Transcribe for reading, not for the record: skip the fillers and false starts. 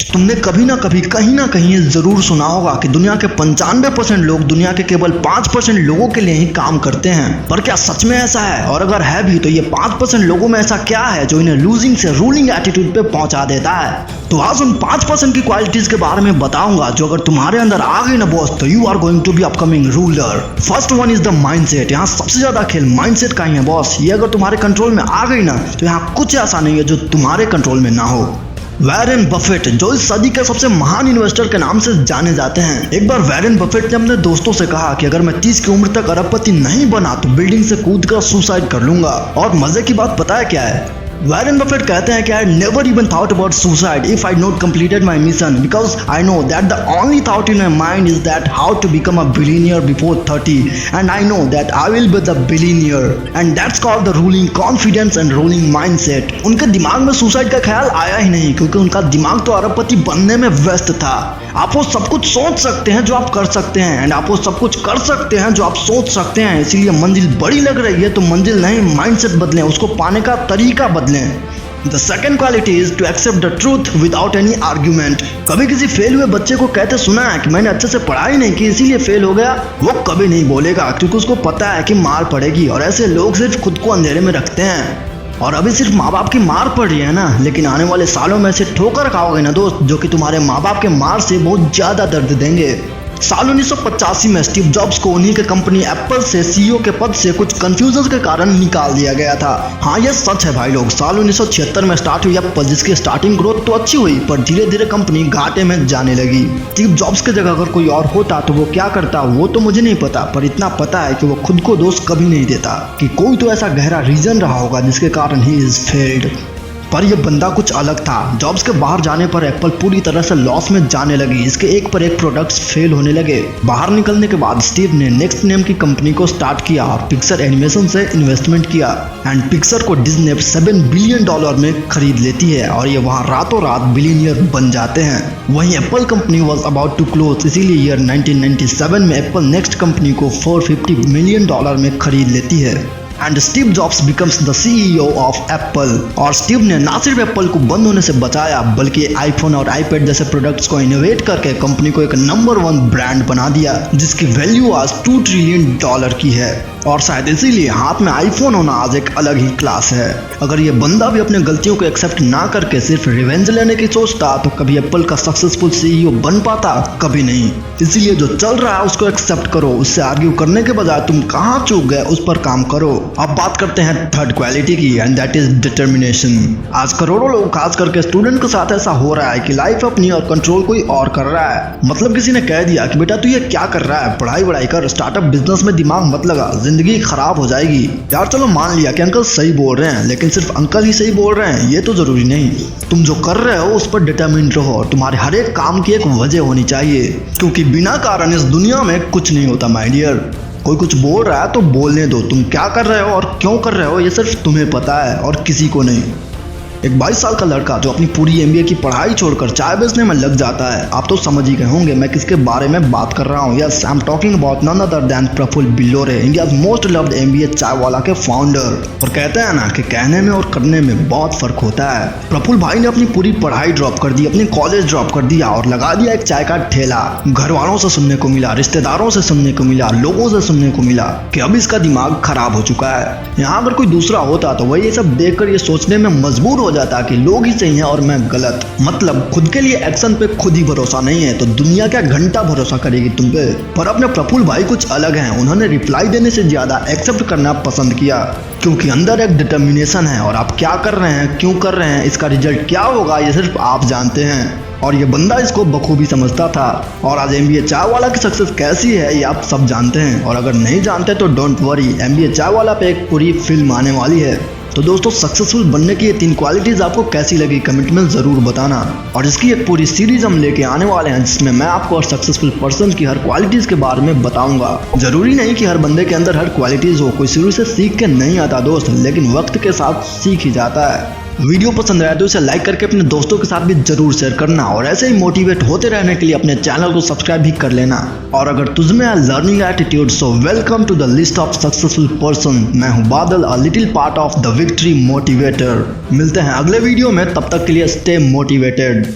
तुमने कभी ना कभी कहीं ना कहीं ये जरूर सुना होगा कि दुनिया के 95% लोग दुनिया के केवल 5% लोगों के लिए ही काम करते हैं। पर क्या सच में ऐसा है? और अगर है भी तो ये 5% लोगों में ऐसा क्या है जो इन्हें लूजिंग से रूलिंग एटीट्यूड पे पहुंचा देता है? तो आज उन 5% की क्वालिटीज के बारे में बताऊंगा जो अगर तुम्हारे अंदर आ गई ना बॉस, तो you are going to be upcoming ruler. First one is the mindset. यहाँ सबसे ज्यादा खेल माइंडसेट का ही है बॉस। ये अगर तुम्हारे कंट्रोल में आ गई ना तो यहाँ कुछ ऐसा नहीं है जो तुम्हारे कंट्रोल में ना हो। वॉरेन बफेट, जो इस सदी के सबसे महान इन्वेस्टर के नाम से जाने जाते हैं, एक बार वॉरेन बफेट ने अपने दोस्तों से कहा कि अगर मैं 30 की उम्र तक अरबपति नहीं बना तो बिल्डिंग से कूद कर सुसाइड कर लूंगा। और मजे की बात पता है क्या है? वॉरेन बफेट कहते हैं कि I never even thought about suicide if I not completed my mission because I know that the only thought in my mind is that how to become a billionaire before 30 and I know that I will be the billionaire and that's called the ruling confidence and ruling mindset। उनके दिमाग में suicide का ख्याल आया ही नहीं क्योंकि उनका दिमाग तो अरबपति बनने में व्यस्त था। आप वो सब कुछ सोच सकते हैं जो आप कर सकते हैं एंड आप वो सब कुछ कर सकते हैं जो आप सोच सकते हैं। इसीलिए मंजिल बड़ी लग रही है तो मंजिल नहीं, माइंडसेट बदलें, उसको पाने का तरीका बदलें। The second quality is to accept the truth without any argument। कभी किसी फेल हुए बच्चे को कहते सुना है कि मैंने अच्छे से पढ़ाई नहीं की इसीलिए फेल हो गया? वो कभी नहीं बोलेगा क्योंकि उसको पता है कि मार पड़ेगी। और ऐसे लोग सिर्फ खुद को अंधेरे में रखते हैं। और अभी सिर्फ माँ बाप की मार पड़ रही है ना, लेकिन आने वाले सालों में से ठोकर खाओगे ना दोस्त, जो कि तुम्हारे माँ बाप के मार से बहुत ज्यादा दर्द देंगे। साल 1985 में स्टीव जॉब्स को उन्हीं के कंपनी एप्पल से सीईओ के पद से कुछ कंफ्यूजन के कारण निकाल दिया गया था। हाँ ये सच है भाई लोग। साल 1976 में स्टार्ट हुई एप्पल, जिसकी स्टार्टिंग ग्रोथ तो अच्छी हुई पर धीरे धीरे कंपनी घाटे में जाने लगी। स्टीव जॉब्स की जगह अगर कोई और होता तो वो क्या करता वो तो मुझे नहीं पता, पर इतना पता है कि वो खुद को दोष कभी नहीं देता कि कोई तो ऐसा गहरा रीजन रहा होगा जिसके कारण ही इज फेल्ड। पर यह बंदा कुछ अलग था। जॉब्स के बाहर जाने पर एप्पल पूरी तरह से लॉस में जाने लगी। इसके एक पर एक प्रोडक्ट्स फेल होने लगे। बाहर निकलने के बाद स्टीव ने नेक्स्ट नेम की कंपनी को स्टार्ट किया और पिक्सर एनिमेशन से इन्वेस्टमेंट किया एंड पिक्सर को डिज्नी $7 बिलियन में खरीद लेती है और ये वहाँ रातों रात बिलियनियर बन जाते हैं। वहीं Apple company was about to close, इसीलिए ईयर 1997 में एप्पल नेक्स्ट कंपनी को $450 मिलियन में खरीद लेती है and Steve jobs becomes the CEO of Apple. और स्टीव ने ना सिर्फ एप्पल को बंद होने से बचाया बल्कि आईफोन और आईपैड जैसे प्रोडक्ट्स को इनोवेट करके कंपनी को एक नंबर 1 ब्रांड बना दिया जिसकी वैल्यू आज $2 ट्रिलियन की है। और शायद इसीलिए हाथ में आईफोन होना आज एक अलग ही क्लास है। अगर ये बंदा भी अपने गलतियों को एक्सेप्ट ना करके सिर्फ रिवेंज लेने की सोचता तो कभी एप्पल का सक्सेसफुल सीईओ बन पाता? कभी नहीं। इसीलिए जो चल रहा है उसको एक्सेप्ट करो, उससे आर्ग्यू करने के बजाय तुम कहाँ चूक गए उस पर काम करो। अब बात करते हैं थर्ड क्वालिटी की एंड दैट इज डिटर्मिनेशन। आज करोड़ों लोग खास करके स्टूडेंट के साथ ऐसा हो रहा है कि लाइफ अपनी और कंट्रोल कोई और कर रहा है। मतलब किसी ने कह दिया कि बेटा तू ये क्या कर रहा है, पढ़ाई कर, स्टार्टअप बिजनेस में दिमाग मत लगा, जिंदगी खराब हो जाएगी। यार चलो मान लिया कि अंकल सही बोल रहे हैं, लेकिन सिर्फ अंकल ही सही बोल रहे हैं ये तो जरूरी नहीं। तुम जो कर रहे हो उस पर डिटरमिन्ड रहो और तुम्हारे हर एक काम की एक वजह होनी चाहिए, क्योंकि बिना कारण इस दुनिया में कुछ नहीं होता माय डियर। कोई कुछ बोल रहा है तो बोलने दो। तुम क्या कर रहे हो और क्यों कर रहे हो ये सिर्फ तुम्हें पता है और किसी को नहीं। एक 22 साल का लड़का जो अपनी पूरी एमबीए की पढ़ाई छोड़कर चाय बेचने में लग जाता है। आप तो समझ ही गए होंगे मैं किसके बारे में बात कर रहा हूँ। Yes, I am talking about none other than Prafull Billore, India's most loved MBA chai wala के फाउंडर। और कहते हैं ना कि कहने में और करने में बहुत फर्क होता है। प्रफुल्ल भाई ने अपनी पूरी पढ़ाई ड्रॉप कर दी, अपनी कॉलेज ड्रॉप कर दिया और लगा दिया एक चाय का ठेला। घर वालों से सुनने को मिला, रिश्तेदारों से सुनने को मिला, लोगों से सुनने को मिला कि अब इसका दिमाग खराब हो चुका है। यहाँ अगर कोई दूसरा होता तो वही ये सब देखकर ये सोचने में मजबूर हो जाता कि लोग ही सही है और मैं गलत। मतलब खुद के लिए एक्शन पे खुद ही भरोसा नहीं है तो दुनिया क्या घंटा भरोसा करेगी तुम पे। पर अपने प्रफुल्ल भाई कुछ अलग हैं। उन्होंने रिप्लाई देने से ज्यादा एक्सेप्ट करना पसंद किया, क्योंकि अंदर एक डिटर्मिनेशन है और आप क्या कर रहे हैं, क्यों कर रहे हैं, इसका रिजल्ट क्या होगा ये सिर्फ आप जानते हैं। और ये बंदा इसको बखूबी समझता था। और आज एमबीए चाय वाला की सक्सेस कैसी है ये आप सब जानते हैं। और अगर नहीं जानते तो डोंट वरी, एमबीए चाय वाला पे एक पूरी फिल्म आने वाली है। तो दोस्तों सक्सेसफुल बनने की ये 3 क्वालिटीज आपको कैसी लगी कमेंट में जरूर बताना। और इसकी एक पूरी सीरीज हम लेके आने वाले हैं जिसमें मैं आपको हर सक्सेसफुल पर्सन की हर क्वालिटीज के बारे में बताऊंगा। जरूरी नहीं कि हर बंदे के अंदर हर क्वालिटीज हो, कोई शुरू से सीख के नहीं आता दोस्त, लेकिन वक्त के साथ सीख ही जाता है। वीडियो पसंद आया तो इसे लाइक करके अपने दोस्तों के साथ भी जरूर शेयर करना और ऐसे ही मोटिवेट होते रहने के लिए अपने चैनल को सब्सक्राइब भी कर लेना। और अगर तुझमें है learning attitude so welcome to the list of successful person. मैं हूं Badal, a little part of the victory motivator. मिलते हैं अगले वीडियो में, तब तक के लिए स्टे मोटिवेटेड।